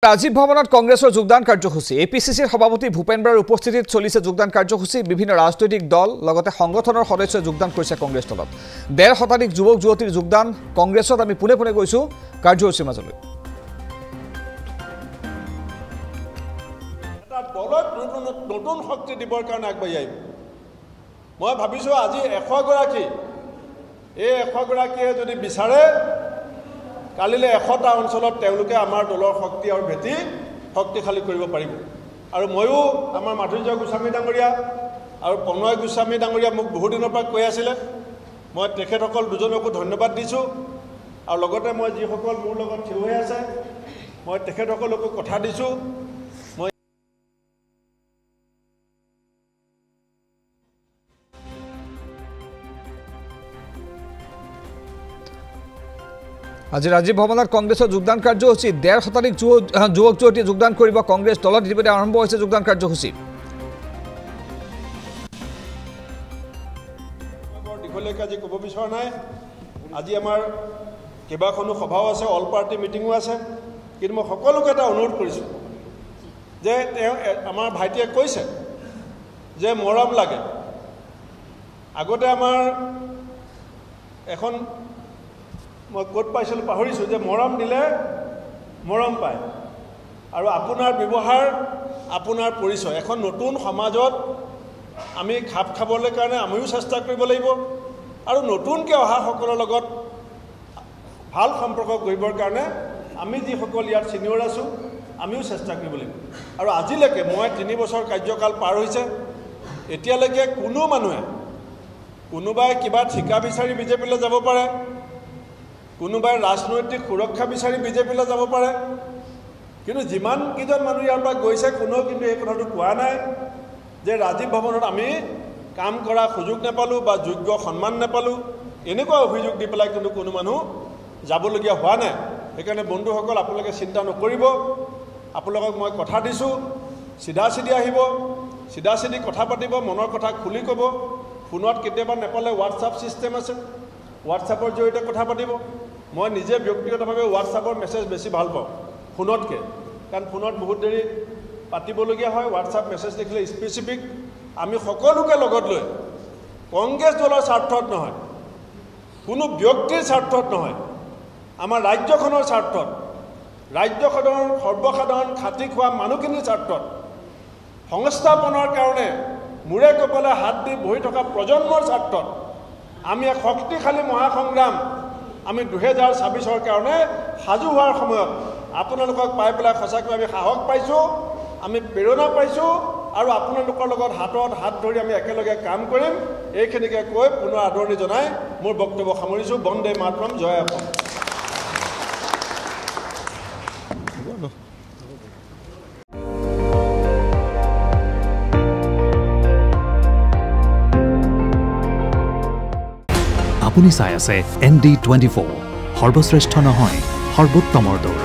ৰাজীৱ ভৱনত কংগ্ৰেছৰ যোগদান কাৰ্যসূচী এপিচিচিৰ সভাপতি ভূপেন বৰাৰ উপস্থিতিত চলিছে যোগদান কাৰ্যসূচী বিভিন্ন ৰাজনৈতিক দল লগতে সংগঠনৰ সদস্যই যোগদান কৰিছে কংগ্ৰেছ দলত ১.৫ শতাধিক যুৱক যুৱতীৰ যোগদান কংগ্ৰেছত আমি পুনে পুনে গৈছো কাৰ্যসূচীৰ মাজলৈ এটা দলত নতুন শক্তি দিবৰ কাৰণে আগবাঢ়ি আহিব মই ভাবিছো আজি 100 গৰাকী এই 100 গৰাকীয়ে যদি বিচাৰে কালিলে 100টা অঞ্চলত তেওঁলোকে আমাৰ দলৰ শক্তি আৰু ভেটি শক্তিশালী কৰিব পাৰিব আৰু ময়ো আমাৰ মাধুৰ্য গোস্বামী ডাঙৰীয়া আৰু প্ৰণয় গোস্বামী ডাঙৰীয়া মোক বহু দিনৰ পৰা কৈ আছিল মই তেখেতসকল দুজনকো ধন্যবাদ দিছো আৰু লগতে মই যিসকল মোৰ লগত থিয় হৈ আছে মই তেখেতসকলকো কথা দিছো আজি ৰাজীৱ ভৱনত কংগ্ৰেছৰ যোগদান কাৰ্যসূচী ১.৫ শতাধিক যুৱক যুৱতী যোগদান কৰিব কংগ্ৰেছ দলত ইতিমধ্যে আৰম্ভ হৈছে যোগদান কাৰ্যসূচী দীঘলীয়াকৈ আজি ক'ব বিচৰা নাই আজি আমাৰ কেইবাখনো সভাও আছে অল পাৰ্টি মিটিঙো আছে কিন্তু মই সকলোকে এটা অনুৰোধ কৰিছোঁ যে আমাৰ ভাইটিয়ে কৈছে যে মৰম লাগে আগতে আমাৰ এখন মই ক'ত পাইছিলোঁ পাহৰিছোঁ যে মৰম দিলে মৰম পায় আৰু আপোনাৰ ব্যৱহাৰ আপোনাৰ পৰিচয় এখন নতুন সমাজত আমি খাপ খাবলৈ কাৰণে আমিও চেষ্টা কৰিব লাগিব আৰু নতুনকৈ অহাসকলৰ লগত ভাল সম্পৰ্ক কৰিবৰ কাৰণে আমি যিসকল ইয়াত ছিনিয়ৰ আছোঁ আমিও চেষ্টা কৰিব লাগিব আৰু আজিলৈকে মই 3 বছৰ কাৰ্যকাল পাৰ হৈছে এতিয়ালৈকে কোনো মানুহে কোনোবাই কিবা ঠিকা বিচাৰি বিজেপিলৈ যাব পাৰে কোনোবাই ৰাজনৈতিক সুৰক্ষা বিচাৰি বিজেপিলৈ যাব পাৰে কিন্তু যিমান কিজন মানুহ ইয়াৰ পৰা গৈছে কোনো কিন্তু এই কথাটো কোৱা নাই যে ৰাজীৱ ভৱনত আমি কাম কৰা সুযোগ নাপালোঁ বা যোগ্য সন্মান নাপালোঁ এনেকুৱা অভিযোগ দি পেলাই কিন্তু কোনো মানুহ যাবলগীয়া হোৱা নাই সেইকাৰণে বন্ধুসকল আপোনালোকে চিন্তা নকৰিব আপোনালোকক মই কথা দিছোঁ চিধা আহিব চিধা কথা পাতিব মনৰ কথা খুলি ক'ব ফোনত কেতিয়াবা নেপালে হোৱাটছআপ ছিষ্টেম আছে হোৱাটছআপৰ জৰিয়তে কথা পাতিব মই নিজে ব্যক্তিগতভাৱে হোৱাটছআপৰ মেছেজ বেছি ভাল পাওঁ ফোনতকৈ কাৰণ ফোনত বহুত দেৰি পাতিবলগীয়া হয় হোৱাটছআপ মেছেজ দেখিলে স্পেচিফিক আমি সকলোকে লগত লৈ কংগ্ৰেছ দলৰ স্বাৰ্থত নহয় কোনো ব্যক্তিৰ স্বাৰ্থত নহয় আমাৰ ৰাজ্যখনৰ স্বাৰ্থত ৰাজ্যখনৰ সৰ্বসাধাৰণ খাতি খোৱা মানুহখিনিৰ স্বাৰ্থত সংস্থাপনৰ কাৰণে মূৰে কপালে হাত দি বহি থকা প্ৰজন্মৰ স্বাৰ্থত আমি এক শক্তিশালী মহাসংগ্ৰাম আমি 2026ৰ কাৰণে সাজু হোৱাৰ সময়ত আপোনালোকক পাই পেলাই সঁচাকৈ আমি সাহস পাইছোঁ আমি প্ৰেৰণা পাইছোঁ আৰু আপোনালোকৰ লগত হাতত হাত ধৰি আমি একেলগে কাম কৰিম এইখিনিকে কৈ পুনৰ আদৰণি জনাই মোৰ বক্তব্য সামৰিছোঁ বন্দে মাতৰম জয় অসম আপুনি চাই আছে ND24 সৰ্বশ্ৰেষ্ঠ নহয় সৰ্বোত্তমৰ দৌৰ